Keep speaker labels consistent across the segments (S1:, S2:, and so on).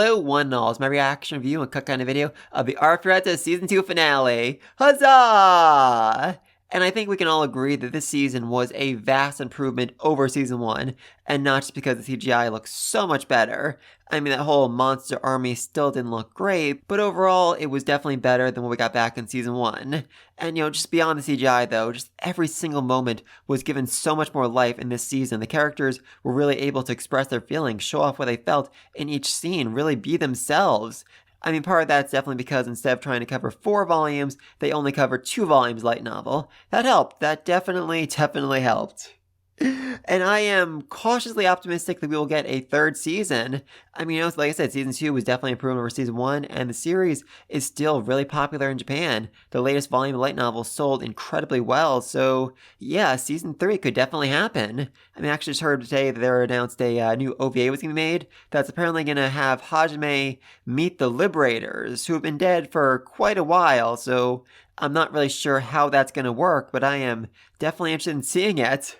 S1: Hello, one and all. It's my reaction review and cut kind of video of the Arifureta Season 2 finale. Huzzah! And I think we can all agree that this season was a vast improvement over Season 1, and not just because the CGI looks so much better. I mean, that whole monster army still didn't look great, but overall, it was definitely better than what we got back in Season 1. And just beyond the CGI though, just every single moment was given so much more life in this season. The characters were really able to express their feelings, show off what they felt in each scene, really be themselves. I mean, part of that's definitely because instead of trying to cover 4 volumes, they only covered 2 volumes light novel. That helped. That definitely helped. And I am cautiously optimistic that we will get a 3rd season. I mean, like I said, Season 2 was definitely improved over Season 1, and the series is still really popular in Japan. The latest volume of light novel sold incredibly well, so yeah, Season 3 could definitely happen. I mean, I actually just heard today that they announced a new OVA was going to be made that's apparently going to have Hajime meet the Liberators, who have been dead for quite a while, so I'm not really sure how that's going to work, but I am definitely interested in seeing it.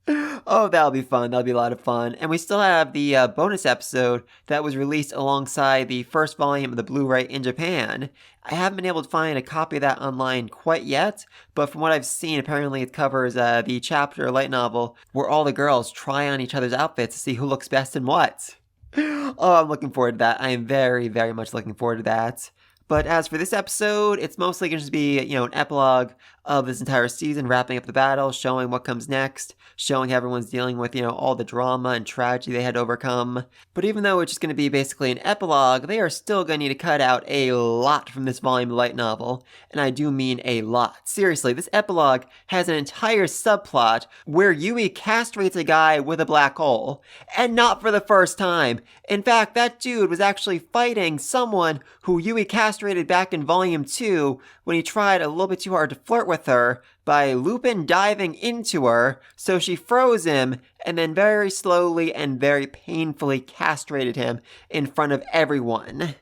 S1: Oh, that'll be fun. That'll be a lot of fun. And we still have the bonus episode that was released alongside the first volume of the Blu-ray in Japan. I haven't been able to find a copy of that online quite yet, but from what I've seen, apparently it covers the chapter light novel where all the girls try on each other's outfits to see who looks best in what. Oh, I'm looking forward to that. I am very, very much looking forward to that. But as for this episode, it's mostly going to be, an epilogue of this entire season, wrapping up the battle, showing what comes next, showing how everyone's dealing with, all the drama and tragedy they had to overcome. But even though it's just going to be basically an epilogue, they are still going to need to cut out a lot from this volume of light novel. And I do mean a lot. Seriously, this epilogue has an entire subplot where Yui castrates a guy with a black hole. And not for the first time. In fact, that dude was actually fighting someone who Yui castrated back in Volume 2 when he tried a little bit too hard to flirt with her by Lupin diving into her, so she froze him and then very slowly and very painfully castrated him in front of everyone.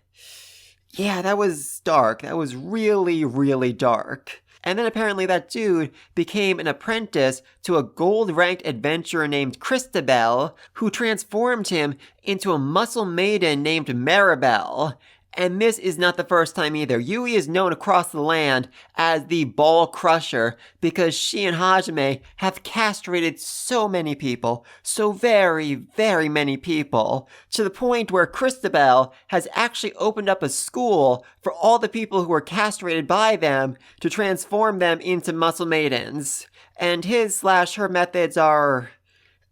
S1: Yeah, that was dark. That was really, really dark. And then apparently that dude became an apprentice to a gold-ranked adventurer named Christabel, who transformed him into a muscle maiden named Maribel. And this is not the first time either. Yui is known across the land as the Ball Crusher because she and Hajime have castrated so many people, so very, very many people, to the point where Christabel has actually opened up a school for all the people who were castrated by them to transform them into muscle maidens. And his/her methods are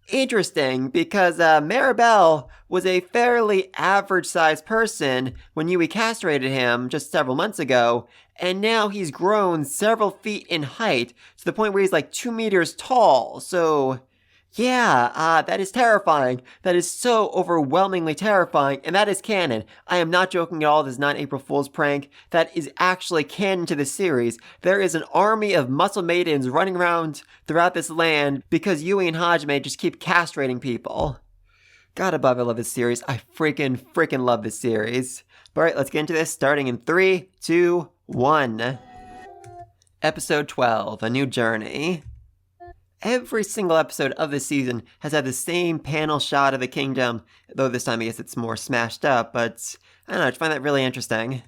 S1: interesting because Maribel was a fairly average-sized person when Yui castrated him just several months ago, and now he's grown several feet in height to the point where he's like 2 meters tall. So yeah, that is terrifying. That is so overwhelmingly terrifying, and that is canon. I am not joking at all. This is not an April Fool's prank. That is actually canon to the series. There is an army of muscle maidens running around throughout this land because Yui and Hajime just keep castrating people. God above, I love this series. I freaking love this series. But alright, let's get into this, starting in 3, 2, 1. Episode 12, A New Journey. Every single episode of this season has had the same panel shot of the kingdom, though this time I guess it's more smashed up, but I don't know, I find that really interesting.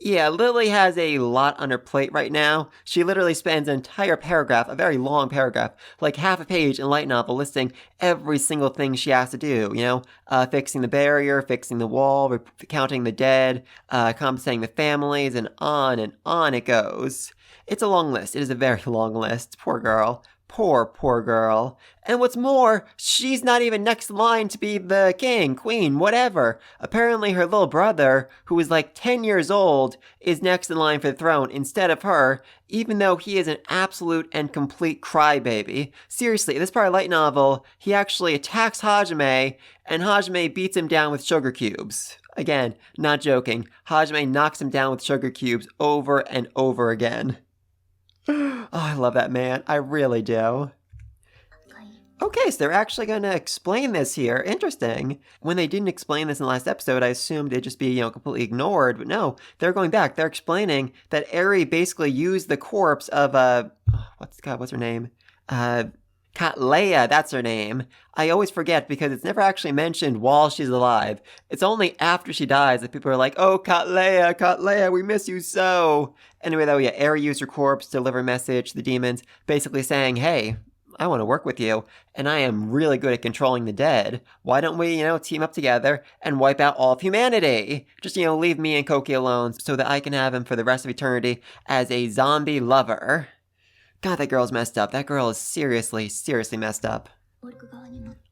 S1: Yeah, Lily has a lot on her plate right now. She literally spends an entire paragraph, a very long paragraph, like half a page in light novel listing every single thing she has to do, fixing the barrier, fixing the wall, counting the dead, compensating the families, and on it goes. It's a long list. It is a very long list. Poor girl. Poor girl. And what's more, she's not even next in line to be the king, queen, whatever. Apparently her little brother, who is like 10 years old, is next in line for the throne instead of her, even though he is an absolute and complete crybaby. Seriously, in this part of light novel, he actually attacks Hajime, and Hajime beats him down with sugar cubes. Again, not joking. Hajime knocks him down with sugar cubes over and over again. Oh, I love that man. I really do. Okay, so they're actually going to explain this here. Interesting. When they didn't explain this in the last episode, I assumed it'd just be, completely ignored. But no, they're going back. They're explaining that Eri basically used the corpse of, what's her name? Katleya, that's her name. I always forget because it's never actually mentioned while she's alive. It's only after she dies that people are like, oh, Katleya, Katleya, we miss you so. Anyway, though, yeah, Eri used her corpse to deliver a message to the demons, basically saying, hey, I want to work with you, and I am really good at controlling the dead. Why don't we, team up together and wipe out all of humanity? Just, leave me and Koki alone so that I can have him for the rest of eternity as a zombie lover. God, that girl's messed up. That girl is seriously, seriously messed up.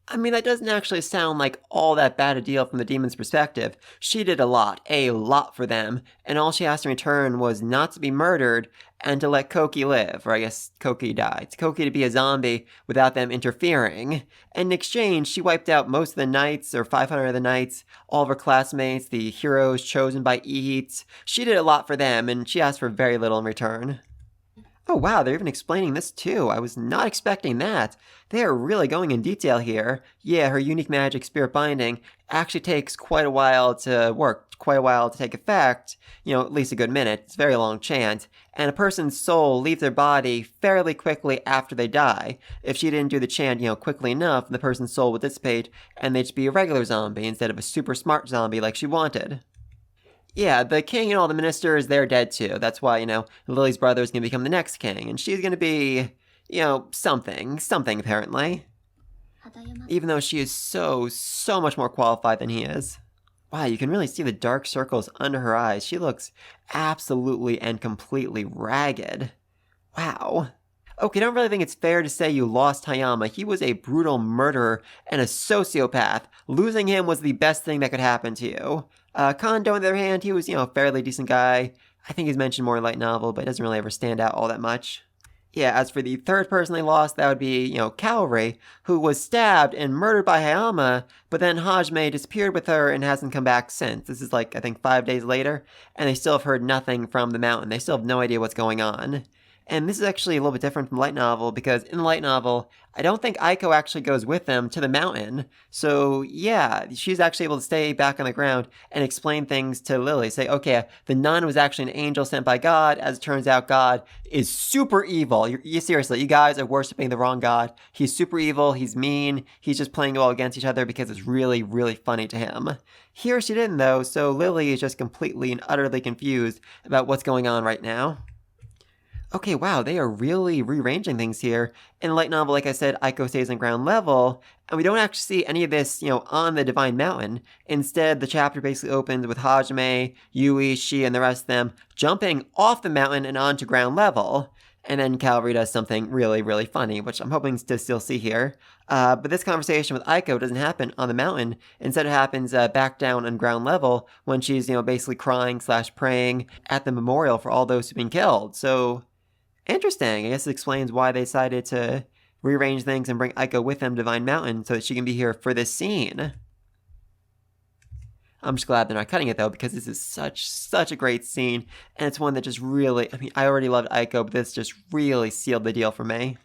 S1: I mean, that doesn't actually sound like all that bad a deal from the demon's perspective. She did a lot for them, and all she asked in return was not to be murdered and to let Koki live, or I guess Koki died. Koki to be a zombie without them interfering. And in exchange, she wiped out most of the knights, or 500 of the knights, all of her classmates, the heroes chosen by Eats. She did a lot for them, and she asked for very little in return. Oh wow, they're even explaining this too. I was not expecting that. They are really going in detail here. Yeah, her unique magic spirit binding actually takes quite a while to work, quite a while to take effect. At least a good minute. It's a very long chant. And a person's soul leaves their body fairly quickly after they die. If she didn't do the chant, quickly enough, the person's soul would dissipate and they'd just be a regular zombie instead of a super smart zombie like she wanted. Yeah, the king and all the ministers, they're dead too. That's why, Lily's brother is going to become the next king. And she's going to be, something apparently. Even though she is so much more qualified than he is. Wow, you can really see the dark circles under her eyes. She looks absolutely and completely ragged. Wow. Okay, I don't really think it's fair to say you lost Hayama. He was a brutal murderer and a sociopath. Losing him was the best thing that could happen to you. Kondo, on the other hand, he was, a fairly decent guy. I think he's mentioned more in light novel, but doesn't really ever stand out all that much. Yeah, as for the third person they lost, that would be, Kaori, who was stabbed and murdered by Hayama, but then Hajime disappeared with her and hasn't come back since. This is I think 5 days later, and they still have heard nothing from the mountain. They still have no idea what's going on. And this is actually a little bit different from light novel, because in the light novel, I don't think Aiko actually goes with them to the mountain. So yeah, she's actually able to stay back on the ground and explain things to Lily. Say, okay, the nun was actually an angel sent by God. As it turns out, God is super evil. Seriously, you guys are worshiping the wrong God. He's super evil. He's mean. He's just playing you all against each other because it's really, really funny to him. Here she didn't though, so Lily is just completely and utterly confused about what's going on right now. Okay, wow, they are really rearranging things here. In the light novel, like I said, Aiko stays on ground level, and we don't actually see any of this, on the Divine Mountain. Instead, the chapter basically opens with Hajime, Yui, she, and the rest of them jumping off the mountain and onto ground level. And then Kaori does something really, really funny, which I'm hoping to still see here. But this conversation with Aiko doesn't happen on the mountain. Instead, it happens back down on ground level when she's, basically crying/praying at the memorial for all those who've been killed. So interesting. I guess it explains why they decided to rearrange things and bring Aiko with them to Divine Mountain so that she can be here for this scene. I'm just glad they're not cutting it though, because this is such a great scene, and it's one that just really, I already loved Aiko, but this just really sealed the deal for me.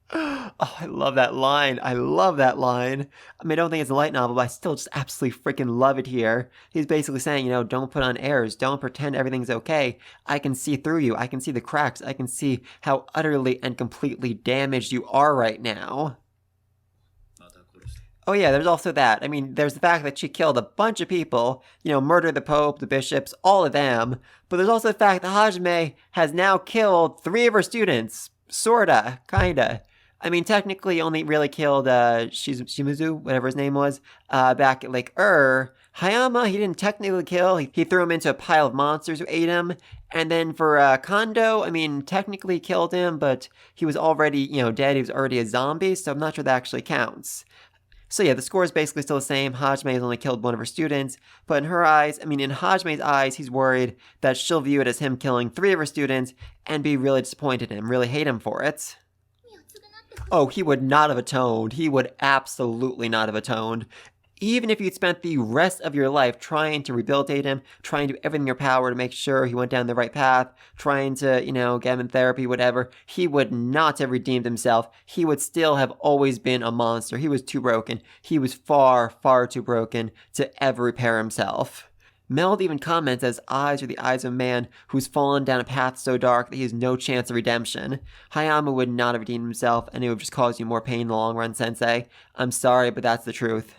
S1: Oh, I love that line. I love that line. I don't think it's a light novel, but I still just absolutely freaking love it here. He's basically saying, don't put on airs. Don't pretend everything's okay. I can see through you. I can see the cracks. I can see how utterly and completely damaged you are right now. Oh yeah, there's also that. There's the fact that she killed a bunch of people, murdered the Pope, the bishops, all of them. But there's also the fact that Hajime has now killed 3 of her students. Sorta. Kinda. Technically only really killed Shimizu, whatever his name was, back at Lake Hayama, he didn't technically kill. He threw him into a pile of monsters who ate him. And then for Kondo, technically he killed him, but he was already, dead. He was already a zombie, so I'm not sure that actually counts. So yeah, the score is basically still the same. Hajime has only killed 1 of her students, but in her eyes, in Hajime's eyes, he's worried that she'll view it as him killing 3 of her students and be really disappointed in him, really hate him for it. Oh, he would not have atoned. He would absolutely not have atoned. Even if you'd spent the rest of your life trying to rehabilitate him, trying to do everything in your power to make sure he went down the right path, trying to, get him in therapy, whatever, he would not have redeemed himself. He would still have always been a monster. He was too broken. He was far, far too broken to ever repair himself. Meld even comments that his eyes are the eyes of a man who's fallen down a path so dark that he has no chance of redemption. Hayama would not have redeemed himself, and it would just cause you more pain in the long run, Sensei. I'm sorry, but that's the truth.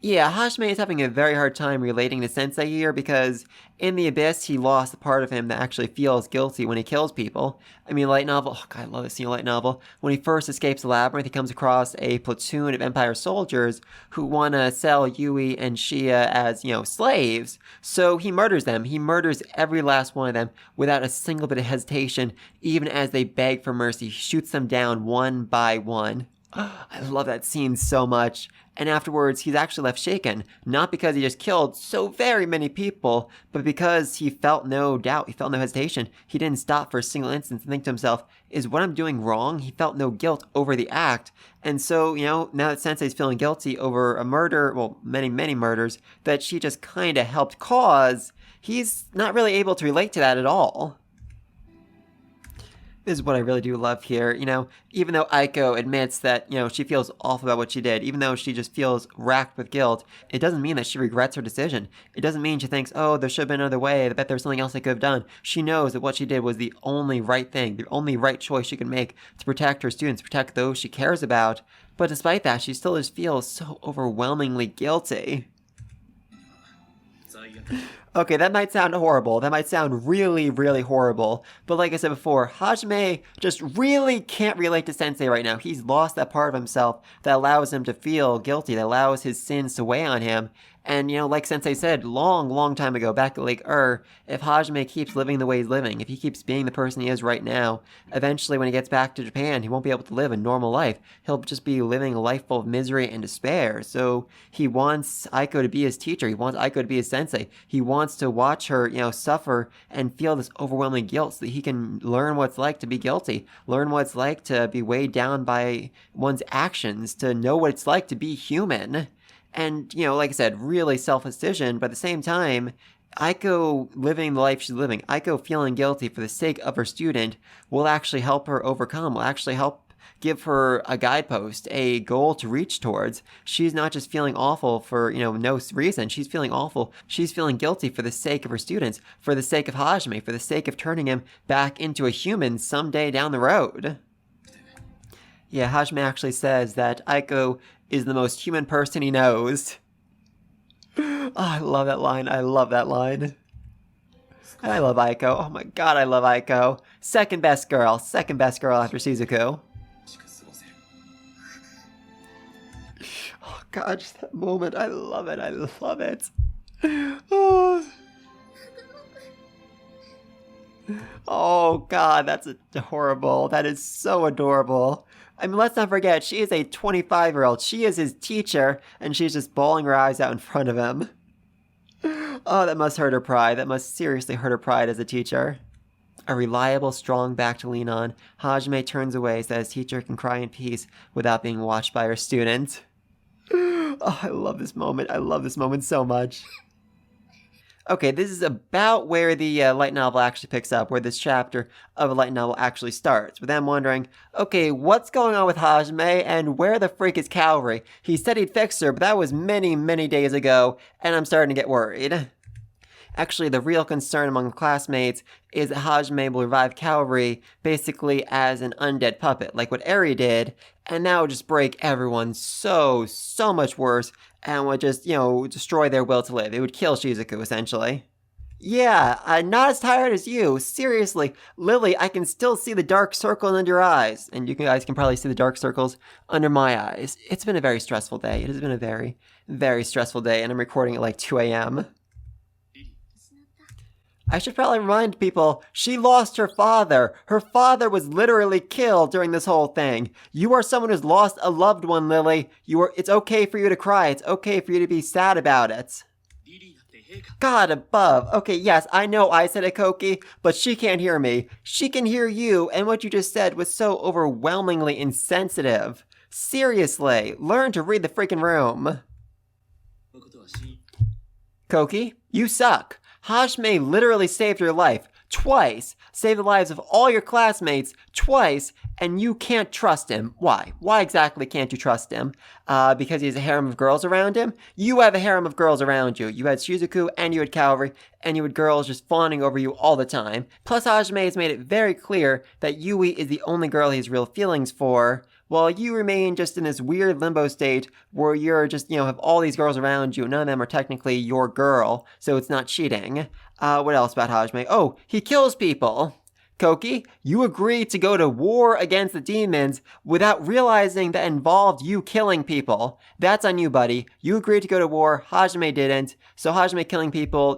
S1: Yeah, Hajime is having a very hard time relating to Sensei here because in the Abyss, he lost the part of him that actually feels guilty when he kills people. I mean, light novel, oh god, I love this scene in light novel. When he first escapes the labyrinth, he comes across a platoon of Empire soldiers who want to sell Yui and Shia as, slaves. So he murders them. He murders every last one of them without a single bit of hesitation, even as they beg for mercy. He shoots them down one by one. I love that scene so much. And afterwards, he's actually left shaken, not because he just killed so very many people, but because he felt no doubt, he felt no hesitation. He didn't stop for a single instant to think to himself, is what I'm doing wrong? He felt no guilt over the act. And so, now that Sensei's feeling guilty over a murder, well, many, many murders, that she just kind of helped cause, he's not really able to relate to that at all. This is what I really do love here, even though Aiko admits that, she feels awful about what she did, even though she just feels racked with guilt, it doesn't mean that she regrets her decision. It doesn't mean she thinks, oh, there should have been another way, I bet there was something else I could have done. She knows that what she did was the only right thing, the only right choice she could make to protect her students, protect those she cares about. But despite that, she still just feels so overwhelmingly guilty. Okay, that might sound horrible. That might sound really, really horrible. But like I said before, Hajime just really can't relate to Sensei right now. He's lost that part of himself that allows him to feel guilty, that allows his sins to weigh on him. And, like Sensei said long, long time ago, back at Lake if Hajime keeps living the way he's living, if he keeps being the person he is right now, eventually when he gets back to Japan, he won't be able to live a normal life. He'll just be living a life full of misery and despair. So he wants Aiko to be his teacher. He wants Aiko to be his sensei. He wants to watch her, suffer and feel this overwhelming guilt so that he can learn what it's like to be guilty, learn what it's like to be weighed down by one's actions, to know what it's like to be human. And, like I said, really selfless decision, but at the same time, Aiko living the life she's living, Aiko feeling guilty for the sake of her student will actually help her overcome, will actually help give her a guidepost, a goal to reach towards. She's not just feeling awful for, no reason. She's feeling awful. She's feeling guilty for the sake of her students, for the sake of Hajime, for the sake of turning him back into a human someday down the road. Yeah, Hajime actually says that Aiko is the most human person he knows. Oh, I love that line. I love that line. And I love Aiko. Oh my god, I love Aiko. Second best girl. Second best girl after Shizuku. Oh god, just that moment. I love it. I love it. Oh, oh god, that's adorable. That is so adorable. I mean, let's not forget, she is a 25-year-old. She is his teacher, and she's just bawling her eyes out in front of him. Oh, that must hurt her pride. That must seriously hurt her pride as a teacher. A reliable, strong back to lean on, Hajime turns away so that his teacher can cry in peace without being watched by her student. Oh, I love this moment. I love this moment so much. Okay, this is about where the light novel actually picks up, where this chapter of a light novel actually starts, with them wondering, okay, what's going on with Hajime, and where the freak is Kaori? He said he'd fix her, but that was many, many days ago, and I'm starting to get worried. Actually, the real concern among the classmates is that Hajime will revive Kaori basically as an undead puppet, like what Eri did, and that would just break everyone so much worse, and would just, destroy their will to live. It would kill Shizuku, essentially. Yeah, I'm not as tired as you. Seriously, Lily, I can still see the dark circles under your eyes. And you guys can probably see the dark circles under my eyes. It's been a very stressful day. It has been a very, very stressful day, and I'm recording at like 2 a.m. I should probably remind people, she lost her father. Her father was literally killed during this whole thing. You are someone who's lost a loved one, Lily. It's okay for you to cry. It's okay for you to be sad about it. God above. Okay, yes, I know I said it, Koki, but she can't hear me. She can hear you, and what you just said was so overwhelmingly insensitive. Seriously, learn to read the freaking room. Koki, you suck. Hajime literally saved your life. twice, saved the lives of all your classmates twice, and you can't trust him. Why? Why exactly can't you trust him? Because he has a harem of girls around him? You have a harem of girls around you. You had Shizuku and you had Kaori, and you had girls just fawning over you all the time. Plus, Hajime has made it very clear that Yui is the only girl he has real feelings for, while you remain just in this weird limbo state where you're just, have all these girls around you. None of them are technically your girl, so it's not cheating. What else about Hajime? Oh, he kills people. Koki, you agreed to go to war against the demons without realizing that involved you killing people. That's on you, buddy. You agreed to go to war, Hajime didn't. So Hajime killing people,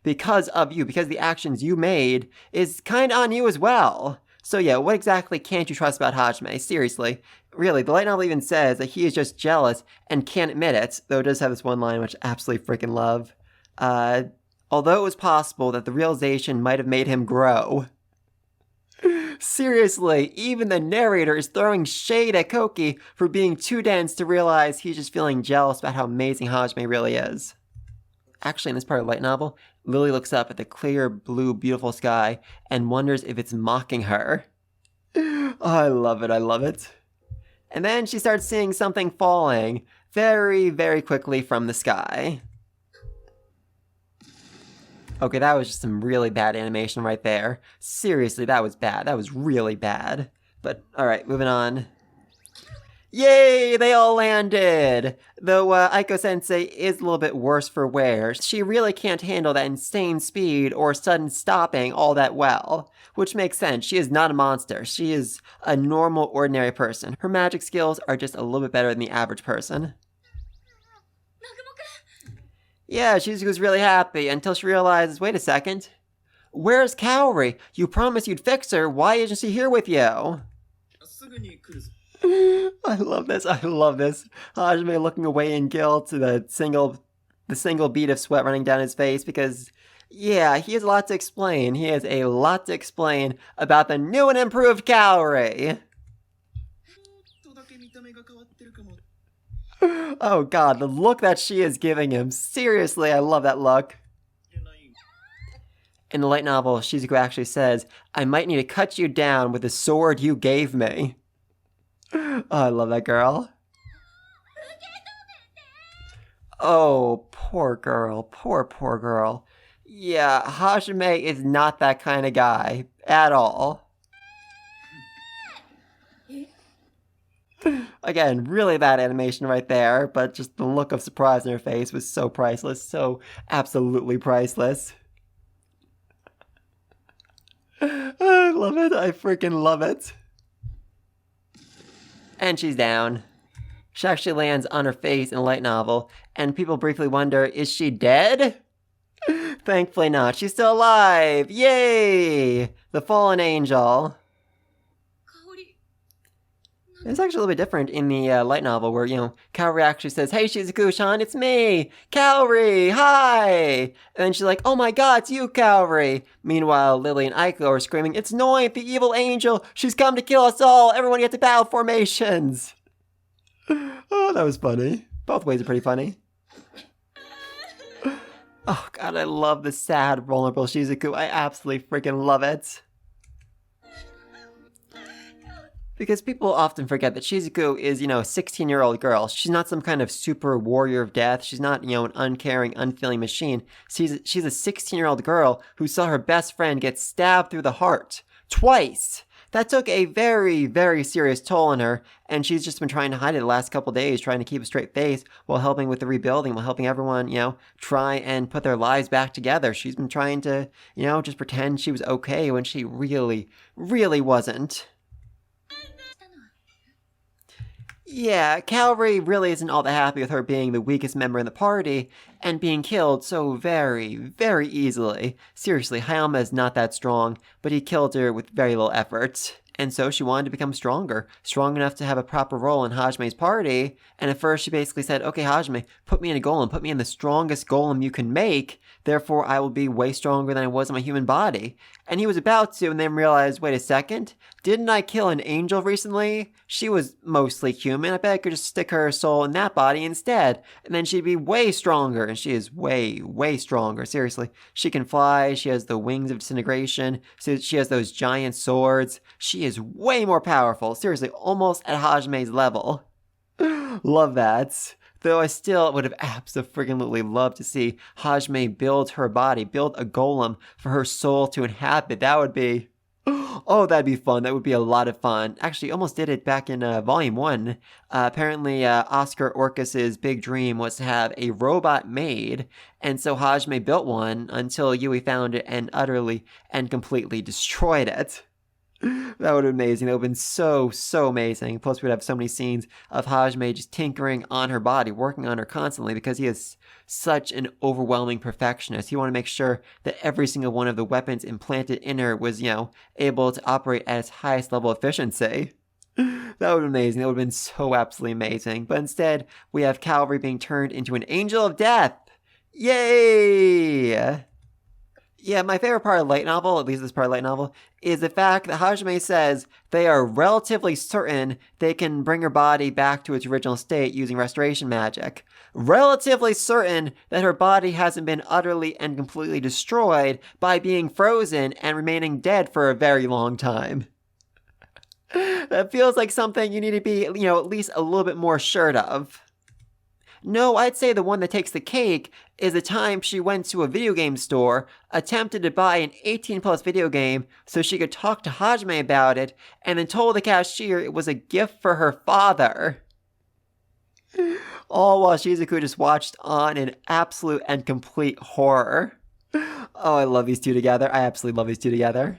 S1: because of you, because the actions you made, is kind of on you as well. So yeah, what exactly can't you trust about Hajime? Seriously. Really, the light novel even says that he is just jealous and can't admit it, though it does have this one line which I absolutely freaking love. Although it was possible that the realization might have made him grow. Seriously, even the narrator is throwing shade at Koki for being too dense to realize he's just feeling jealous about how amazing Hajime really is. Actually, in this part of the light novel, Lily looks up at the clear, blue, beautiful sky and wonders if it's mocking her. Oh, I love it, I love it. And then she starts seeing something falling very, very quickly from the sky. Okay, that was just some really bad animation right there. Seriously, that was bad. That was really bad. But, alright, moving on. Yay! They all landed! Though Aiko-sensei is a little bit worse for wear. She really can't handle that insane speed or sudden stopping all that well. Which makes sense. She is not a monster. She is a normal, ordinary person. Her magic skills are just a little bit better than the average person. Yeah, Shizuku's really happy until she realizes, wait a second. Where's Kaori? You promised you'd fix her. Why isn't she here with you? I love this. I love this. Hajime looking away in guilt, the single bead of sweat running down his face because, yeah, he has a lot to explain. He has a lot to explain about the new and improved Kaori. Oh god, the look that she is giving him. Seriously, I love that look. In the light novel, Shizuku actually says, I might need to cut you down with the sword you gave me. Oh, I love that girl. Oh, poor girl. Poor girl. Yeah, Hajime is not that kind of guy. At all. Again, really bad animation right there, but just the look of surprise in her face was so priceless. So absolutely priceless. I love it. I freaking love it. And she's down. She actually lands on her face in a light novel, and people briefly wonder, is she dead? Thankfully not. She's still alive. Yay! The fallen angel. It's actually a little bit different in the light novel where, Kaori actually says, hey, Shizuku-chan, it's me! Kaori! Hi! And then she's like, oh my god, it's you, Kaori! Meanwhile, Lily and Aiko are screaming, it's Noit, the evil angel! She's come to kill us all! Everyone get to battle formations! Oh, that was funny. Both ways are pretty funny. Oh god, I love the sad, vulnerable Shizuku. I absolutely freaking love it. Because people often forget that Shizuku is, a 16-year-old girl. She's not some kind of super warrior of death. She's not, an uncaring, unfeeling machine. She's a 16-year-old girl who saw her best friend get stabbed through the heart. Twice! That took a very, very serious toll on her, and she's just been trying to hide it the last couple days, trying to keep a straight face while helping with the rebuilding, while helping everyone, try and put their lives back together. She's been trying to, just pretend she was okay when she really, really wasn't. Yeah, Kaori really isn't all that happy with her being the weakest member in the party and being killed so very, very easily. Seriously, Hayama is not that strong, but he killed her with very little effort. And so she wanted to become stronger, strong enough to have a proper role in Hajime's party. And at first she basically said, okay, Hajime, put me in a golem, put me in the strongest golem you can make. Therefore, I will be way stronger than I was in my human body. And he was about to, and then realized, wait a second, didn't I kill an angel recently? She was mostly human. I bet I could just stick her soul in that body instead. And then she'd be way stronger. And she is way, way stronger. Seriously. She can fly. She has the wings of disintegration. She has those giant swords. She is way more powerful. Seriously, almost at Hajime's level. Love that. Though I still would have absolutely loved to see Hajime build her body, build a golem for her soul to inhabit. That would be... Oh, that'd be fun. That would be a lot of fun. Actually, almost did it back in Volume 1. Apparently, Oscar Orcus's big dream was to have a robot made, and so Hajime built one until Yui found it and utterly and completely destroyed it. That would have been amazing. That would have been so, so amazing. Plus, we'd have so many scenes of Hajime just tinkering on her body, working on her constantly, because he is such an overwhelming perfectionist. He wanted to make sure that every single one of the weapons implanted in her was, able to operate at its highest level of efficiency. That would have been amazing. That would have been so absolutely amazing. But instead, we have Kaori being turned into an angel of death. Yay! Yeah, my favorite part of the light novel, at least this part of the light novel, is the fact that Hajime says they are relatively certain they can bring her body back to its original state using restoration magic. Relatively certain that her body hasn't been utterly and completely destroyed by being frozen and remaining dead for a very long time. That feels like something you need to be, at least a little bit more sure of. No, I'd say the one that takes the cake is the time she went to a video game store, attempted to buy an 18-plus video game so she could talk to Hajime about it, and then told the cashier it was a gift for her father. All while Shizuku just watched on in absolute and complete horror. Oh, I love these two together. I absolutely love these two together.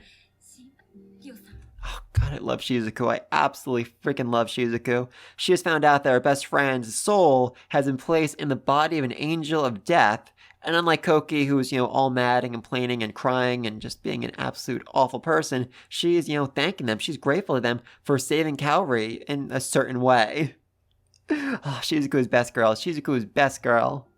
S1: Oh, God, I love Shizuku. I absolutely freaking love Shizuku. She has found out that her best friend's soul has been placed in the body of an angel of death. And unlike Koki, who's, all mad and complaining and crying and just being an absolute awful person, she's, thanking them. She's grateful to them for saving Kaori in a certain way. Oh, Shizuku's best girl. Shizuku's best girl.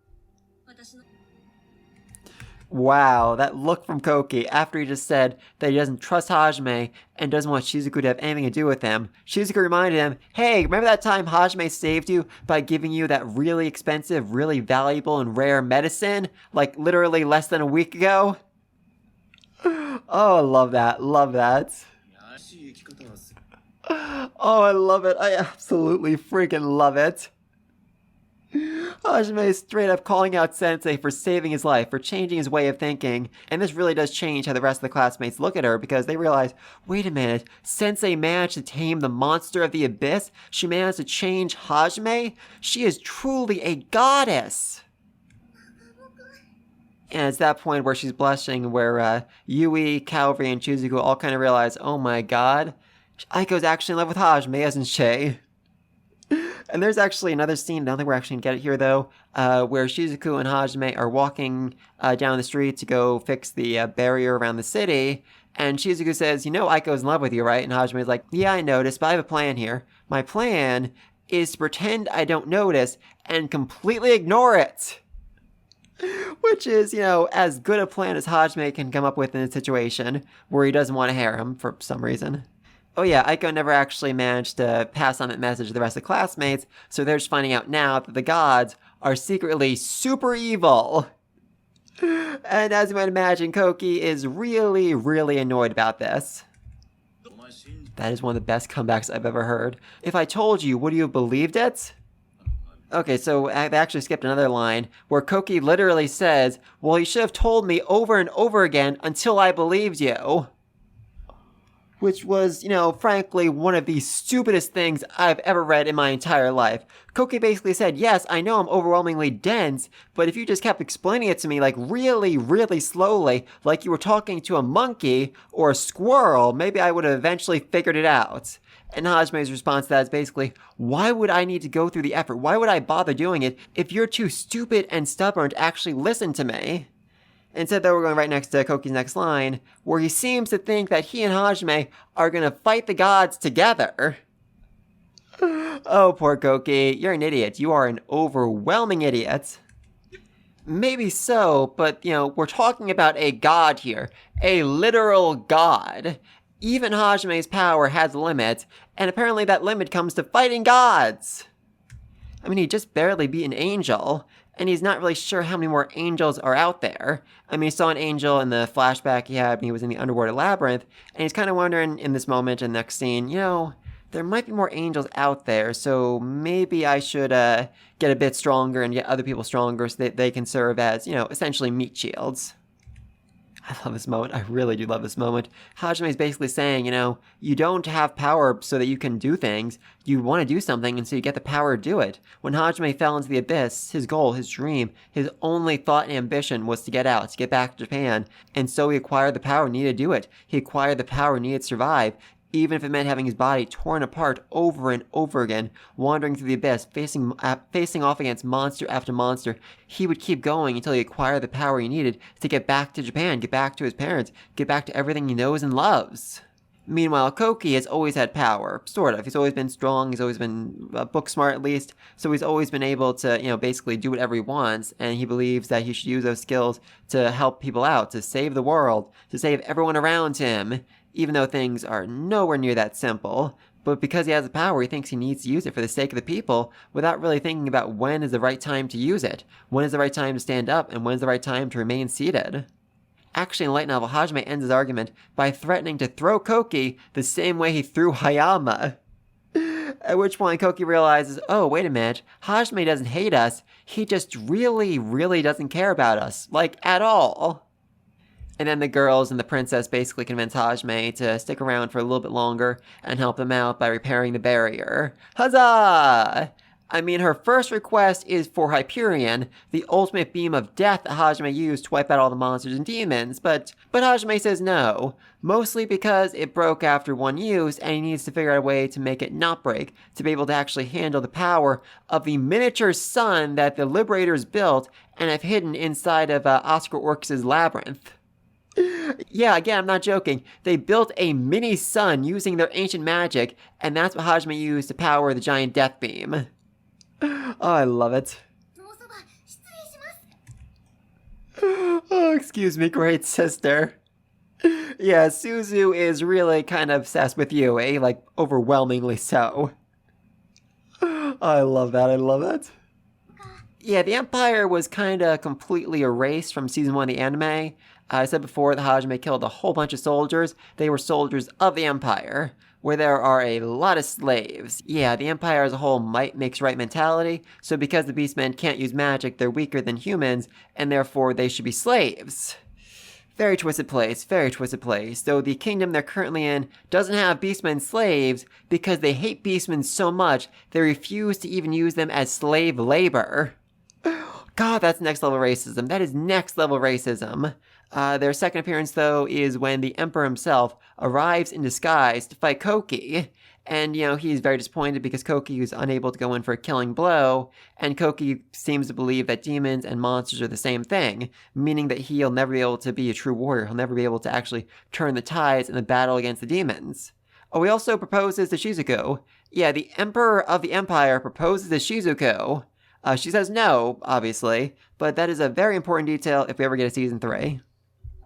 S1: Wow, that look from Koki after he just said that he doesn't trust Hajime and doesn't want Shizuku to have anything to do with him. Shizuku reminded him, hey, remember that time Hajime saved you by giving you that really expensive, really valuable and rare medicine? Like literally less than a week ago? Oh, I love that. Love that. Oh, I love it. I absolutely freaking love it. Hajime is straight up calling out Sensei for saving his life, for changing his way of thinking, and this really does change how the rest of the classmates look at her because they realize, wait a minute, Sensei managed to tame the monster of the abyss? She managed to change Hajime? She is truly a goddess! And it's that point where she's blushing, where Yui, Kaori, and Shizuku all kind of realize, oh my god, Aiko's actually in love with Hajime, isn't she? And there's actually another scene, I don't think we're actually going to get it here though, where Shizuku and Hajime are walking down the street to go fix the barrier around the city, and Shizuku says, Aiko's in love with you, right? And Hajime's like, yeah, I noticed, but I have a plan here. My plan is to pretend I don't notice and completely ignore it. Which is, as good a plan as Hajime can come up with in a situation where he doesn't want to harem for some reason. Oh yeah, Aiko never actually managed to pass on that message to the rest of the classmates, so they're just finding out now that the gods are secretly super evil. And as you might imagine, Koki is really, really annoyed about this. That is one of the best comebacks I've ever heard. If I told you, would you have believed it? Okay, so I've actually skipped another line where Koki literally says, well, you should have told me over and over again until I believed you. Which was, frankly, one of the stupidest things I've ever read in my entire life. Koki basically said, yes, I know I'm overwhelmingly dense, but if you just kept explaining it to me, like, really, really slowly, like you were talking to a monkey or a squirrel, maybe I would have eventually figured it out. And Hajime's response to that is basically, why would I need to go through the effort? Why would I bother doing it if you're too stupid and stubborn to actually listen to me? Instead, though, we're going right next to Koki's next line, where he seems to think that he and Hajime are going to fight the gods together. Oh, poor Koki. You're an idiot. You are an overwhelming idiot. Maybe so, but, we're talking about a god here. A literal god. Even Hajime's power has a limit, and apparently that limit comes to fighting gods. I mean, he just barely beat an angel, and he's not really sure how many more angels are out there. I mean, he saw an angel in the flashback he had when he was in the underwater labyrinth, and he's kind of wondering in this moment in the next scene, there might be more angels out there, so maybe I should get a bit stronger and get other people stronger so that they can serve as, essentially meat shields. I love this moment. I really do love this moment. Hajime is basically saying, you don't have power so that you can do things. You want to do something, and so you get the power to do it. When Hajime fell into the abyss, his goal, his dream, his only thought and ambition was to get out, to get back to Japan. And so he acquired the power needed to do it. He acquired the power needed to survive. Even if it meant having his body torn apart over and over again, wandering through the abyss, facing off against monster after monster, he would keep going until he acquired the power he needed to get back to Japan, get back to his parents, get back to everything he knows and loves. Meanwhile, Koki has always had power, sort of. He's always been strong, he's always been book smart at least, so he's always been able to, basically do whatever he wants, and he believes that he should use those skills to help people out, to save the world, to save everyone around him. Even though things are nowhere near that simple. But because he has the power, he thinks he needs to use it for the sake of the people without really thinking about when is the right time to use it. When is the right time to stand up, and when is the right time to remain seated. Actually, in light novel, Hajime ends his argument by threatening to throw Koki the same way he threw Hayama. At which point Koki realizes, oh, wait a minute, Hajime doesn't hate us, he just really, really doesn't care about us. Like, at all. And then the girls and the princess basically convince Hajime to stick around for a little bit longer and help them out by repairing the barrier. Huzzah! I mean, her first request is for Hyperion, the ultimate beam of death that Hajime used to wipe out all the monsters and demons, but Hajime says no, mostly because it broke after one use and he needs to figure out a way to make it not break, to be able to actually handle the power of the miniature sun that the Liberators built and have hidden inside of Oscar Orcs' labyrinth. Yeah, again, I'm not joking. They built a mini sun using their ancient magic, and that's what Hajime used to power the giant death beam. Oh, I love it. Oh, excuse me, great sister. Yeah, Suzu is really kind of obsessed with you, eh? Like, overwhelmingly so. I love that, I love that. Yeah, the Empire was kind of completely erased from Season 1 of the anime. I said before that Hajime killed a whole bunch of soldiers. They were soldiers of the Empire, where there are a lot of slaves. Yeah, the Empire as a whole might makes right mentality, so because the Beastmen can't use magic, they're weaker than humans, and therefore they should be slaves. Very twisted place, very twisted place. Though the kingdom they're currently in doesn't have Beastmen slaves because they hate Beastmen so much, they refuse to even use them as slave labor. God, that's next level racism. That is next level racism. Their second appearance, though, is when the Emperor himself arrives in disguise to fight Koki. And, he's very disappointed because Koki is unable to go in for a killing blow, and Koki seems to believe that demons and monsters are the same thing, meaning that he'll never be able to be a true warrior. He'll never be able to actually turn the tides in the battle against the demons. Oh, he also proposes to Shizuko. Yeah, the Emperor of the Empire proposes to Shizuko. She says no, obviously, but that is a very important detail if we ever get a Season 3.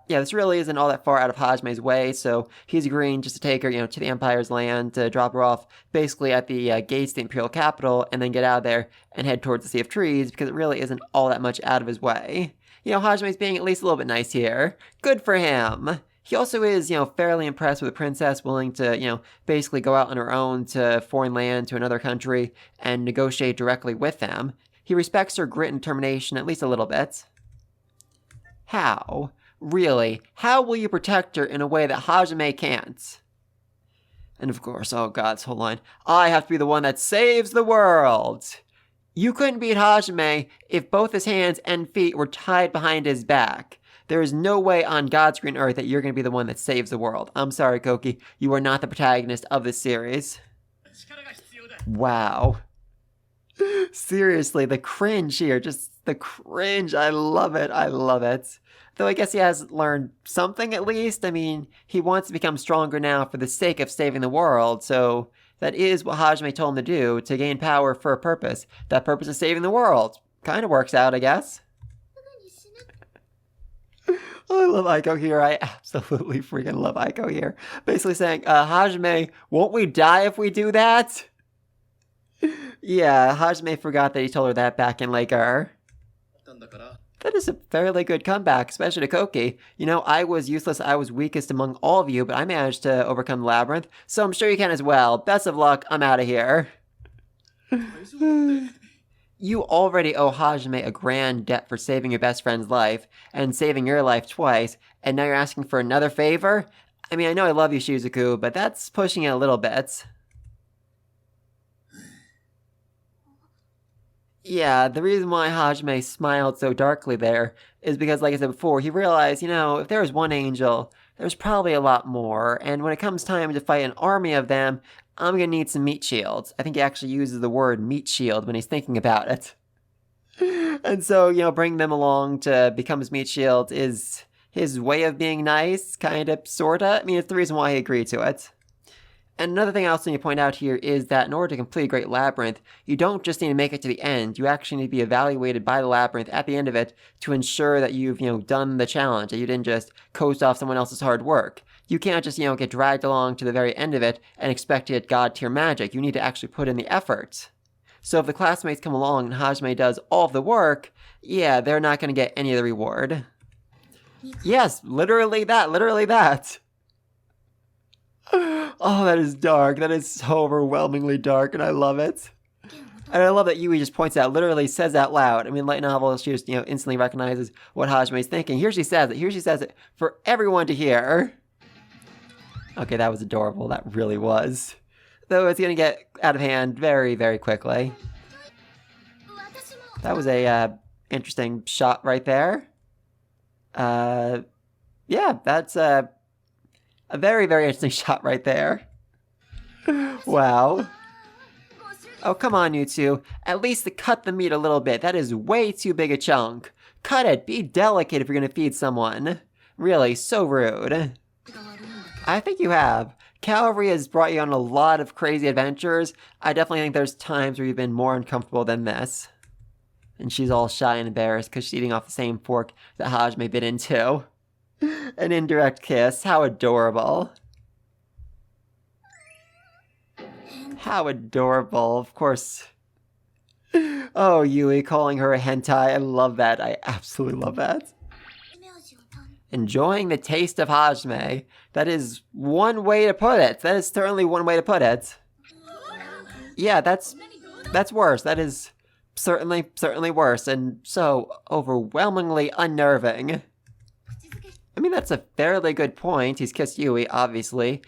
S1: Yeah, this really isn't all that far out of Hajime's way, so he's agreeing just to take her, to the Empire's land, to drop her off basically at the gates of the Imperial capital, and then get out of there and head towards the Sea of Trees, because it really isn't all that much out of his way. Hajime's being at least a little bit nice here. Good for him. He also is, fairly impressed with the princess, willing to, basically go out on her own to foreign land, to another country, and negotiate directly with them. He respects her grit and determination at least a little bit. How? Really, how will you protect her in a way that Hajime can't? And of course, oh god, this whole line, I have to be the one that saves the world. You couldn't beat Hajime if both his hands and feet were tied behind his back. There is no way on God's green earth that you're going to be the one that saves the world. I'm sorry, Koki, you are not the protagonist of this series. Wow. Seriously, the cringe here, just the cringe. I love it. I love it. Though I guess he has learned something at least. I mean, he wants to become stronger now for the sake of saving the world, so that is what Hajime told him to do, to gain power for a purpose. That purpose is saving the world. Kind of works out, I guess. I love Aiko here. I absolutely freaking love Aiko here. Basically saying, Hajime, won't we die if we do that? Yeah, Hajime forgot that he told her that back in Laker. That is a fairly good comeback, especially to Koki. You know, I was useless, I was weakest among all of you, but I managed to overcome the labyrinth, so I'm sure you can as well. Best of luck, I'm out of here. You already owe Hajime a grand debt for saving your best friend's life, and saving your life twice, and now you're asking for another favor? I mean, I know I love you, Shizuku, but that's pushing it a little bit. Yeah, the reason why Hajime smiled so darkly there is because, like I said before, he realized, you know, if there was one angel, there's probably a lot more, and when it comes time to fight an army of them, I'm gonna need some meat shields. I think he actually uses the word meat shield when he's thinking about it. And so, you know, bringing them along to become his meat shield is his way of being nice, kinda, sorta. I mean, it's the reason why he agreed to it. And another thing I also need to point out here is that in order to complete a Great Labyrinth, you don't just need to make it to the end, you actually need to be evaluated by the labyrinth at the end of it to ensure that you've, you know, done the challenge, that you didn't just coast off someone else's hard work. You can't just, you know, get dragged along to the very end of it and expect to get god-tier magic. You need to actually put in the effort. So if the classmates come along and Hajime does all of the work, yeah, they're not going to get any of the reward. Yes, literally that, literally that. Oh, that is dark. That is so overwhelmingly dark, and I love it. And I love that Yui just points out, literally says out loud. I mean, light novel, she just, you know, instantly recognizes what Hajime's thinking. Here she says it. Here she says it for everyone to hear. Okay, that was adorable. That really was. Though it's gonna get out of hand very, very quickly. That was a interesting shot right there. Yeah, that's a very, very interesting shot right there. Wow. Oh, come on, you two. At least cut the meat a little bit. That is way too big a chunk. Cut it. Be delicate if you're going to feed someone. Really, so rude. I think you have. Kaori has brought you on a lot of crazy adventures. I definitely think there's times where you've been more uncomfortable than this. And she's all shy and embarrassed because she's eating off the same fork that Hajime bit into. An indirect kiss. How adorable. How adorable. Of course. Oh, Yui calling her a hentai. I love that. I absolutely love that. Enjoying the taste of Hajime. That is one way to put it. That is certainly one way to put it. Yeah, that's worse. That is certainly worse, and so overwhelmingly unnerving. I mean, that's a fairly good point. He's kissed Yui, obviously.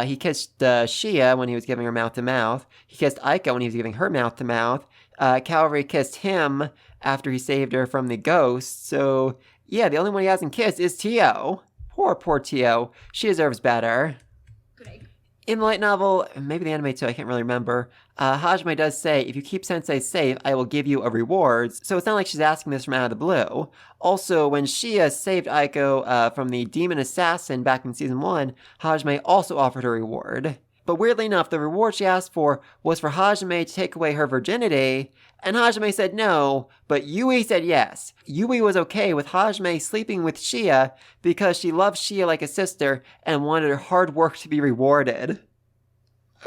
S1: He kissed Shia when he was giving her mouth-to-mouth. He kissed Aiko when he was giving her mouth-to-mouth. Kaori kissed him after he saved her from the ghost. So, yeah, the only one he hasn't kissed is Tio. Poor Tio. She deserves better. In the light novel, maybe the anime too, I can't really remember, Hajime does say, if you keep Sensei safe, I will give you a reward. So it's not like she's asking this from out of the blue. Also, when Shia saved Aiko from the demon assassin back in season 1, Hajime also offered her a reward. But weirdly enough, the reward she asked for was for Hajime to take away her virginity, and Hajime said no, but Yui said yes. Yui was okay with Hajime sleeping with Shia because she loved Shia like a sister and wanted her hard work to be rewarded.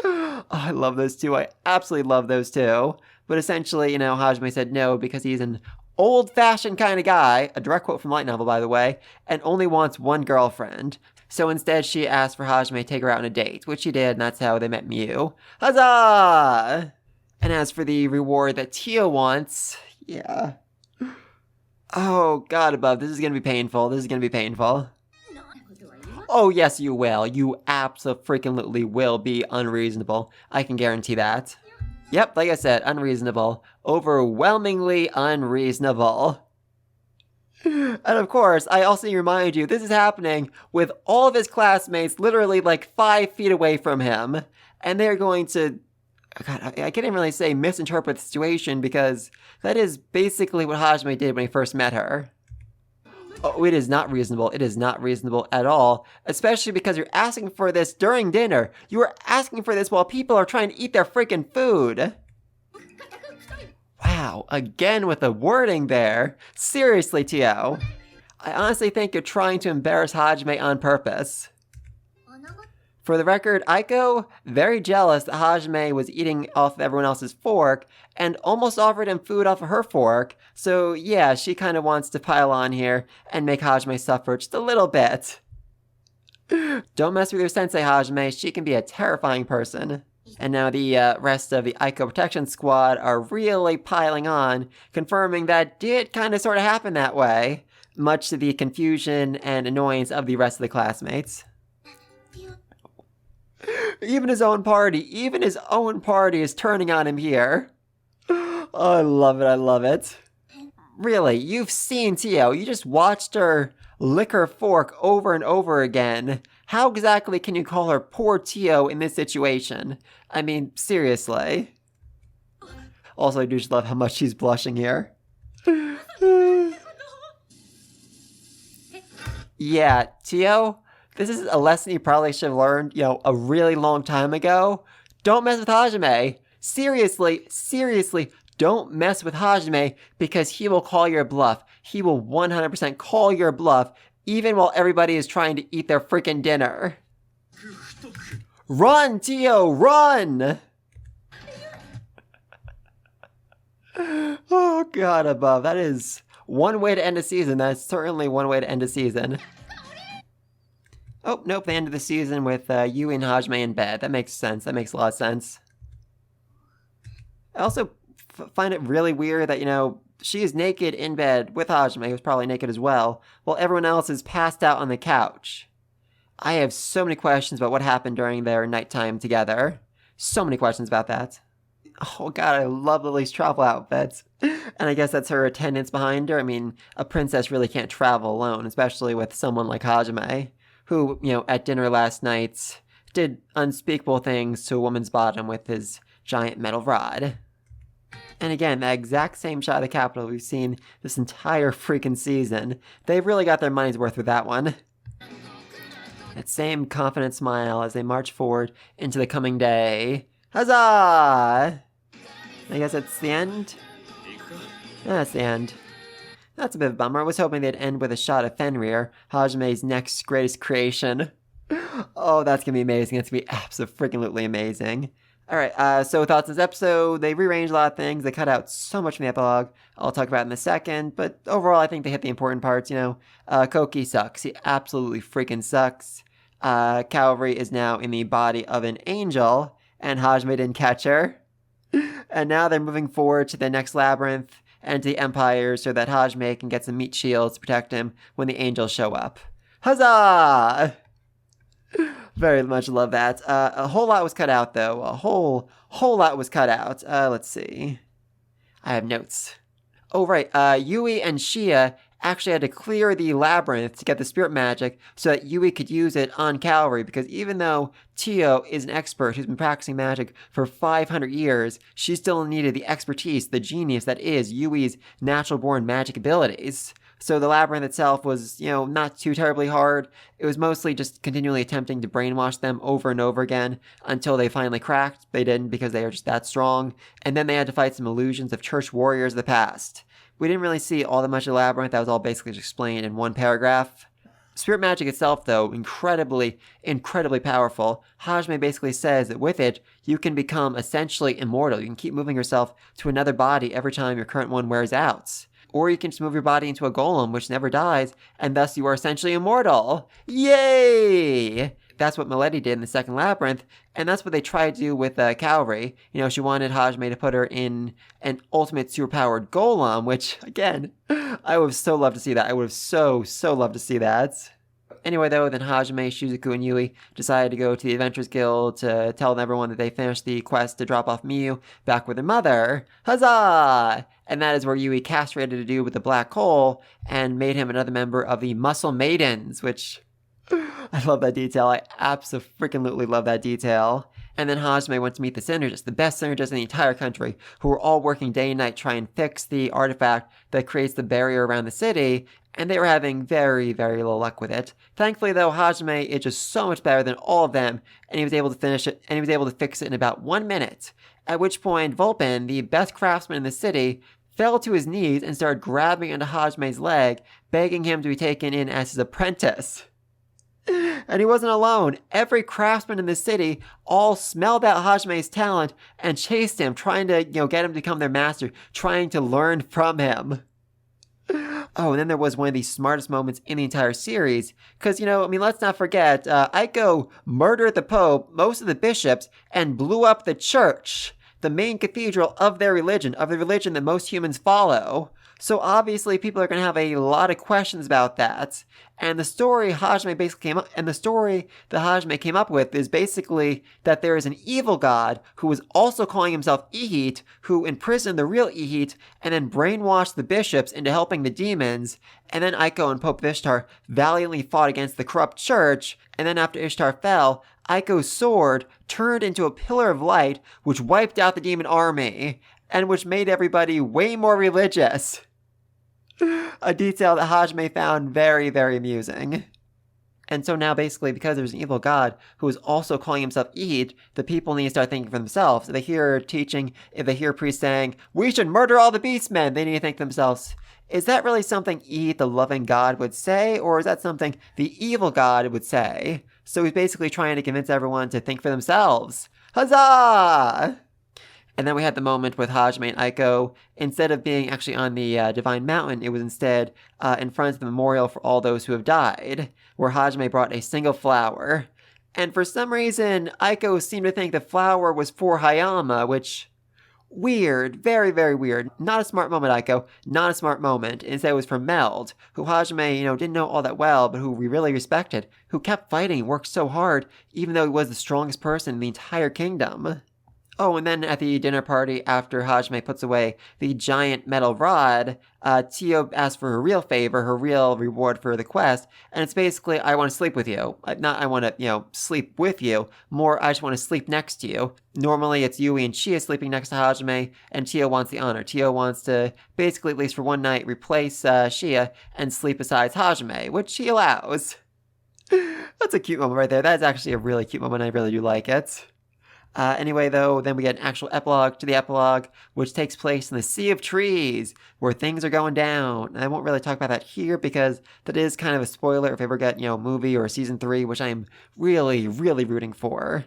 S1: Oh, I love those two. I absolutely love those two. But essentially, you know, Hajime said no because he's an old-fashioned kind of guy, a direct quote from light novel, by the way, and only wants one girlfriend. So instead, she asked for Hajime to take her out on a date, which she did, and that's how they met Miu. Huzzah! And as for the reward that Tio wants, yeah. Oh, God above, this is gonna be painful. This is gonna be painful. Oh, yes, you will. You abso-freaking-lutely will be unreasonable. I can guarantee that. Yep, like I said, unreasonable. Overwhelmingly unreasonable. And of course, I also need to remind you, this is happening with all of his classmates literally like 5 feet away from him. And they're going to God, I can't even really say misinterpret the situation because that is basically what Hajime did when he first met her. Oh, it is not reasonable. It is not reasonable at all, especially because you're asking for this during dinner. You are asking for this while people are trying to eat their freaking food. Wow, again with the wording there. Seriously, Tio. I honestly think you're trying to embarrass Hajime on purpose. For the record, Aiko, very jealous that Hajime was eating off everyone else's fork and almost offered him food off of her fork. So yeah, she kind of wants to pile on here and make Hajime suffer just a little bit. Don't mess with your sensei, Hajime. She can be a terrifying person. And now the rest of the Aiko Protection Squad are really piling on, confirming that did kind of sort of happen that way, much to the confusion and annoyance of the rest of the classmates. Even his own party is turning on him here. Oh, I love it, I love it. Really, you've seen Tio, you just watched her lick her fork over and over again. How exactly can you call her poor Tio in this situation? I mean, seriously. Also, I do just love how much she's blushing here. Yeah, Tio, this is a lesson you probably should have learned, a really long time ago. Don't mess with Hajime. Seriously, don't mess with Hajime because he will call your bluff. He will 100% call your bluff even while everybody is trying to eat their freaking dinner. Run, Tio, run! Oh, God above. That is one way to end a season. That's certainly one way to end a season. Oh, nope, they ended the season with Yui and Hajime in bed. That makes sense. That makes a lot of sense. I also find it really weird that, she is naked in bed with Hajime, who's probably naked as well, while everyone else is passed out on the couch. I have so many questions about what happened during their nighttime together. So many questions about that. Oh god, I love Lily's travel outfits. And I guess that's her attendance behind her. I mean, a princess really can't travel alone, especially with someone like Hajime, who, at dinner last night, did unspeakable things to a woman's bottom with his giant metal rod. And again, that exact same shot of the Capitol we've seen this entire freaking season. They've really got their money's worth with that one. That same confident smile as they march forward into the coming day. Huzzah! I guess that's the end? That's the end. That's a bit of a bummer. I was hoping they'd end with a shot of Fenrir, Hajime's next greatest creation. Oh, that's gonna be amazing. That's gonna be absolutely amazing. Alright, so thoughts on this episode, they rearranged a lot of things, they cut out so much from the epilogue, I'll talk about it in a second, but overall I think they hit the important parts, Koki sucks, he absolutely freaking sucks. Kaori is now in the body of an angel, and Hajime didn't catch her. And now they're moving forward to the next labyrinth, and to the Empire, so that Hajime can get some meat shields to protect him when the angels show up. Huzzah! Very much love that. A whole lot was cut out, though. A whole lot was cut out. Let's see. I have notes. Oh, right. Yui and Shia actually had to clear the labyrinth to get the spirit magic so that Yui could use it on Kaori, because even though Tio is an expert who's been practicing magic for 500 years, she still needed the expertise, the genius that is Yui's natural-born magic abilities. So the labyrinth itself was, not too terribly hard. It was mostly just continually attempting to brainwash them over and over again until they finally cracked. They didn't because they are just that strong. And then they had to fight some illusions of church warriors of the past. We didn't really see all that much of the labyrinth. That was all basically just explained in one paragraph. Spirit magic itself, though, incredibly powerful. Hajime basically says that with it, you can become essentially immortal. You can keep moving yourself to another body every time your current one wears out. Or you can just move your body into a golem, which never dies, and thus you are essentially immortal. Yay! That's what Milady did in the second labyrinth, and that's what they tried to do with Kaori. She wanted Hajime to put her in an ultimate superpowered golem, which, again, I would have so loved to see that. I would have so loved to see that. Anyway, though, then Hajime, Shizuku, and Yui decided to go to the Adventurers Guild to tell everyone that they finished the quest to drop off Miyu back with her mother. Huzzah! And that is where Yui castrated a dude with a black hole and made him another member of the Muscle Maidens, which I love that detail. I absolutely love that detail. And then Hajime went to meet the synergists, the best synergists in the entire country, who were all working day and night trying to fix the artifact that creates the barrier around the city, and they were having very, very little luck with it. Thankfully, though, Hajime is just so much better than all of them, and he was able to finish it, and he was able to fix it in about 1 minute. At which point, Vulpin, the best craftsman in the city, fell to his knees and started grabbing onto Hajime's leg, begging him to be taken in as his apprentice. And he wasn't alone. Every craftsman in the city all smelled out Hajime's talent and chased him, trying to, get him to become their master, trying to learn from him. Oh, and then there was one of the smartest moments in the entire series, because, let's not forget, Aiko murdered the Pope, most of the bishops, and blew up the church, the main cathedral of their religion, of the religion that most humans follow. So obviously people are going to have a lot of questions about that. And the story Hajime basically came up, and the story that Hajime came up with is basically that there is an evil god who is also calling himself Ihit, who imprisoned the real Ihit and then brainwashed the bishops into helping the demons. And then Aiko and Pope Ishtar valiantly fought against the corrupt church. And then after Ishtar fell, Aiko's sword turned into a pillar of light, which wiped out the demon army, and which made everybody way more religious. A detail that Hajime found very, very amusing. And so now basically, because there's an evil god who is also calling himself Ihit, the people need to start thinking for themselves. If they hear teaching, if they hear priests saying, "We should murder all the beastmen," they need to think to themselves, is that really something Ihit, the loving god, would say? Or is that something the evil god would say? So he's basically trying to convince everyone to think for themselves. Huzzah! And then we had the moment with Hajime and Aiko. Instead of being actually on the Divine Mountain, it was instead in front of the memorial for all those who have died, where Hajime brought a single flower. And for some reason, Aiko seemed to think the flower was for Hayama, which... weird. Very, very weird. Not a smart moment, Aiko. Not a smart moment. Instead, it was for Meld, who Hajime, didn't know all that well, but who we really respected, who kept fighting and worked so hard, even though he was the strongest person in the entire kingdom. Oh, and then at the dinner party, after Hajime puts away the giant metal rod, Tio asks for her real favor, her real reward for the quest, and it's basically, I want to sleep with you. Not I want to, sleep with you, more I just want to sleep next to you. Normally it's Yui and Shia sleeping next to Hajime, and Tio wants the honor. Tio wants to, basically at least for one night, replace Shia and sleep beside Hajime, which she allows. That's a cute moment right there. That's actually a really cute moment. I really do like it. Anyway, though, then we get an actual epilogue to the epilogue, which takes place in the Sea of Trees, where things are going down. And I won't really talk about that here because that is kind of a spoiler if we ever get, a movie or season 3, which I'm really, really rooting for.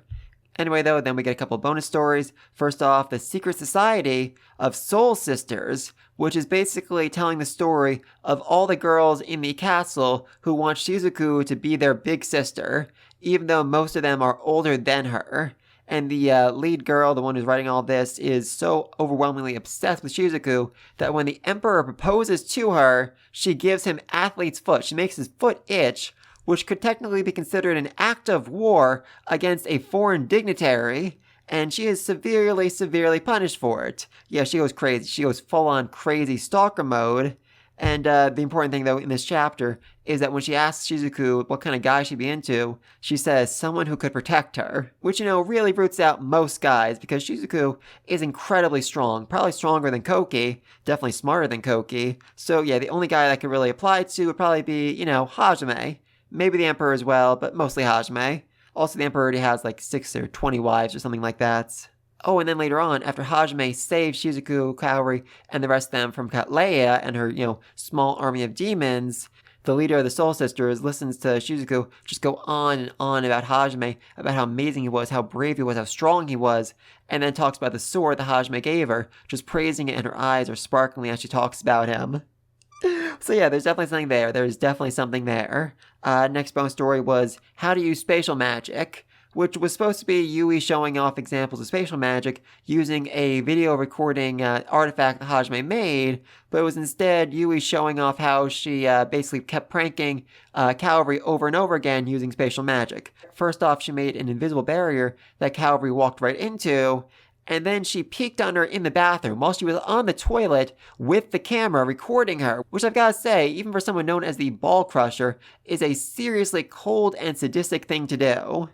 S1: Anyway, though, then we get a couple bonus stories. First off, the Secret Society of Soul Sisters, which is basically telling the story of all the girls in the castle who want Shizuku to be their big sister, even though most of them are older than her. And the lead girl, the one who's writing all this, is so overwhelmingly obsessed with Shizuku that when the Emperor proposes to her, she gives him athlete's foot. She makes his foot itch, which could technically be considered an act of war against a foreign dignitary, and she is severely, severely punished for it. Yeah, she goes crazy. She goes full-on crazy stalker mode. And the important thing, though, in this chapter is that when she asks Shizuku what kind of guy she'd be into, she says someone who could protect her, which, really roots out most guys because Shizuku is incredibly strong, probably stronger than Koki, definitely smarter than Koki. So, yeah, the only guy that could really apply to would probably be, Hajime. Maybe the Emperor as well, but mostly Hajime. Also, the Emperor already has like 6 or 20 wives or something like that. Oh, and then later on, after Hajime saves Shizuku, Kaori, and the rest of them from Katleya and her, small army of demons, the leader of the Soul Sisters listens to Shizuku just go on and on about Hajime, about how amazing he was, how brave he was, how strong he was, and then talks about the sword that Hajime gave her, just praising it, and her eyes are sparkling as she talks about him. So yeah, there's definitely something there. There's definitely something there. Next bonus story was how to use spatial magic, which was supposed to be Yui showing off examples of spatial magic using a video recording artifact that Hajime made, but it was instead Yui showing off how she basically kept pranking Kaori over and over again using spatial magic. First off, she made an invisible barrier that Kaori walked right into, and then she peeked on her in the bathroom while she was on the toilet with the camera recording her, which I've got to say, even for someone known as the ball crusher, is a seriously cold and sadistic thing to do.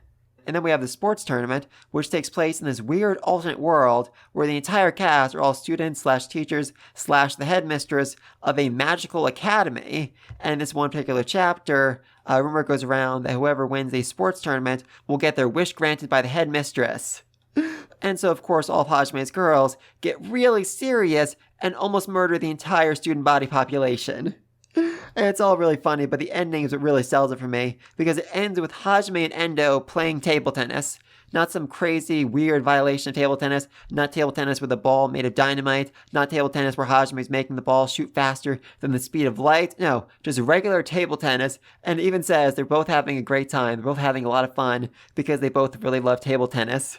S1: And then we have the sports tournament, which takes place in this weird alternate world where the entire cast are all students / teachers / the headmistress of a magical academy. And in this one particular chapter, a rumor goes around that whoever wins a sports tournament will get their wish granted by the headmistress. And so, of course, all of Hajime's girls get really serious and almost murder the entire student body population. And it's all really funny, but the ending is what really sells it for me, because it ends with Hajime and Endo playing table tennis. Not some crazy, weird violation of table tennis, not table tennis with a ball made of dynamite, not table tennis where Hajime is making the ball shoot faster than the speed of light. No, just regular table tennis, and it even says they're both having a great time, they're both having a lot of fun, because they both really love table tennis.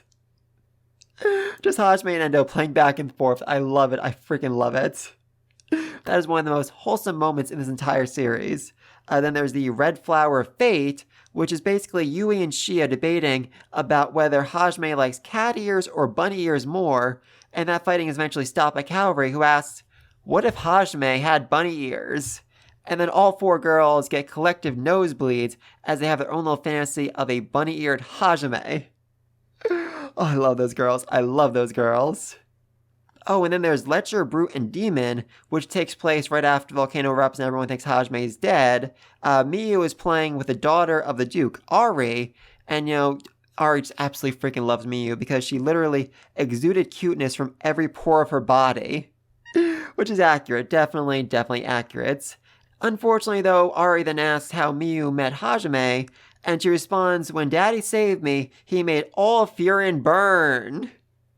S1: Just Hajime and Endo playing back and forth. I love it. I freaking love it. That is one of the most wholesome moments in this entire series. Then there's the Red Flower of Fate, which is basically Yui and Shia debating about whether Hajime likes cat ears or bunny ears more, and that fighting is eventually stopped by Kaori, who asks, what if Hajime had bunny ears? And then all 4 girls get collective nosebleeds as they have their own little fantasy of a bunny-eared Hajime. Oh, I love those girls. I love those girls. Oh, and then there's Lecher, Brute, and Demon, which takes place right after the volcano erupts and everyone thinks Hajime is dead. Miyu is playing with the daughter of the Duke, Ari, and Ari just absolutely freaking loves Miyu because she literally exuded cuteness from every pore of her body. Which is accurate, definitely accurate. Unfortunately, though, Ari then asks how Miyu met Hajime, and she responds, when Daddy saved me, he made all of Furin burn.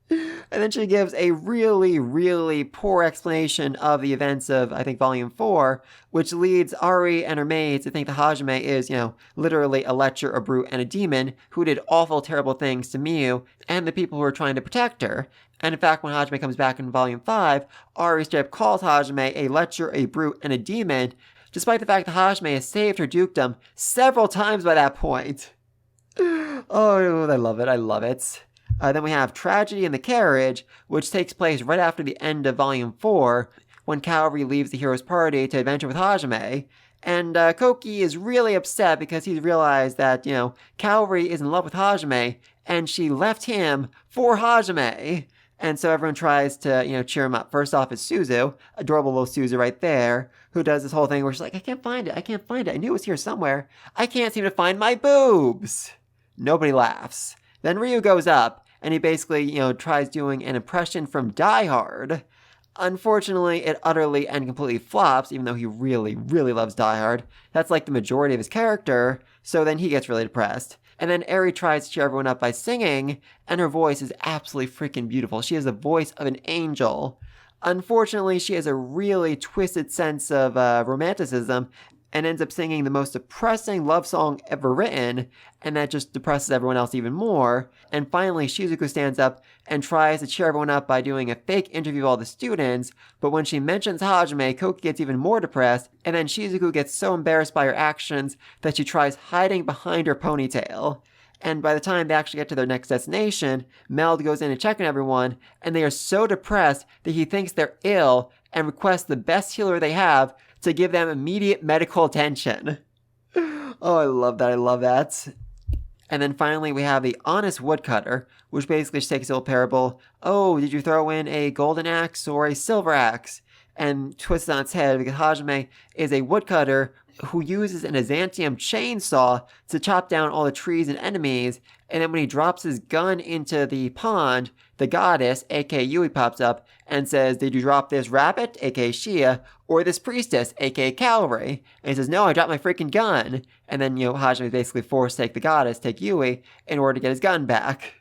S1: And then she gives a really poor explanation of the events of, I think, Volume 4, which leads Ari and her maids to think that Hajime is, literally a Lecher, a Brute, and a Demon who did awful, terrible things to Miyu and the people who are trying to protect her. And in fact, when Hajime comes back in Volume 5, Ari straight up calls Hajime a Lecher, a Brute, and a Demon, despite the fact that Hajime has saved her dukedom several times by that point. Oh, I love it. Then we have Tragedy in the Carriage, which takes place right after the end of Volume 4, when Kaori leaves the hero's party to adventure with Hajime. And Koki is really upset because he's realized that, Kaori is in love with Hajime, and she left him for Hajime. And so everyone tries to, cheer him up. First off is Suzu, adorable little Suzu right there, who does this whole thing where she's like, I can't find it. I knew it was here somewhere. I can't seem to find my boobs. Nobody laughs. Then Ryu goes up, and he basically, tries doing an impression from Die Hard. Unfortunately, it utterly and completely flops, even though he really loves Die Hard. That's like the majority of his character, so then he gets really depressed. And then Eri tries to cheer everyone up by singing, and her voice is absolutely freaking beautiful. She has the voice of an angel. Unfortunately, she has a really twisted sense of romanticism, and ends up singing the most depressing love song ever written, and that just depresses everyone else even more. And finally, Shizuku stands up and tries to cheer everyone up by doing a fake interview of all the students, but when she mentions Hajime, Koki gets even more depressed, and then Shizuku gets so embarrassed by her actions that she tries hiding behind her ponytail. And by the time they actually get to their next destination, Meld goes in and checks on everyone, and they are so depressed that he thinks they're ill and requests the best healer they have to give them immediate medical attention. Oh, I love that. And then finally we have the Honest Woodcutter, which basically just takes the old parable, oh, did you throw in a golden axe or a silver axe? And twists it on its head because Hajime is a woodcutter who uses an Azantium chainsaw to chop down all the trees and enemies, and then when he drops his gun into the pond, the goddess, aka Yui, pops up and says, did you drop this rabbit, aka Shia, or this priestess, aka Kaori? And he says, no, I dropped my freaking gun. And then, Hajime is basically forced to take the goddess, take Yui, in order to get his gun back.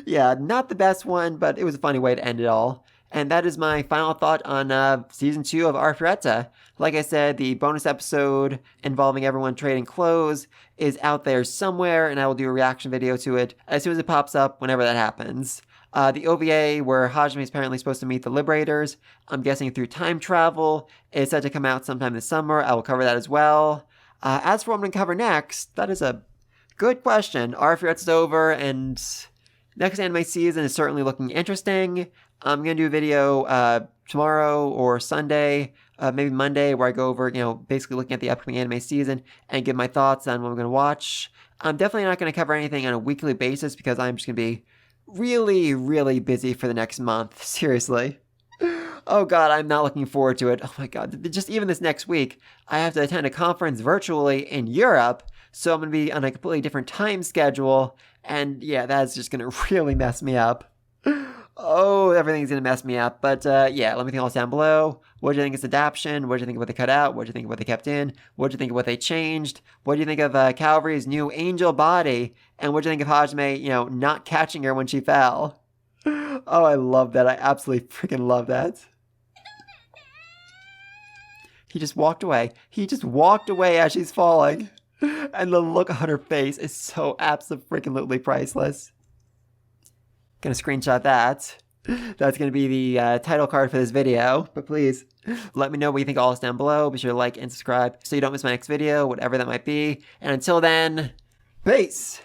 S1: Yeah, not the best one, but it was a funny way to end it all. And that is my final thought on Season 2 of Arifureta. Like I said, the bonus episode involving everyone trading clothes is out there somewhere, and I will do a reaction video to it as soon as it pops up, whenever that happens. The OVA, where Hajime is apparently supposed to meet the Liberators, I'm guessing through time travel, is set to come out sometime this summer. I will cover that as well. As for what I'm going to cover next, that is a good question. Arifureta's over, and Next anime season is certainly looking interesting. I'm going to do a video tomorrow or Sunday, maybe Monday, where I go over, basically looking at the upcoming anime season and give my thoughts on what I'm going to watch. I'm definitely not going to cover anything on a weekly basis because I'm just going to be really, really busy for the next month. Seriously. Oh god, I'm not looking forward to it. Oh my god, just even this next week, I have to attend a conference virtually in Europe, so I'm going to be on a completely different time schedule, and yeah, that's just going to really mess me up. Oh, everything's going to mess me up, but yeah, let me know down below. What do you think is adaptation? What do you think of what they cut out? What do you think of what they kept in? What do you think of what they changed? What do you think of Kaori's new angel body? And what do you think of Hajime, not catching her when she fell? Oh, I love that. I absolutely freaking love that. He just walked away. He just walked away as she's falling. And the look on her face is so absolutely priceless. Gonna screenshot that. That's gonna be the title card for this video. But please, let me know what you think all this down below. Be sure to like and subscribe so you don't miss my next video, whatever that might be. And until then, peace!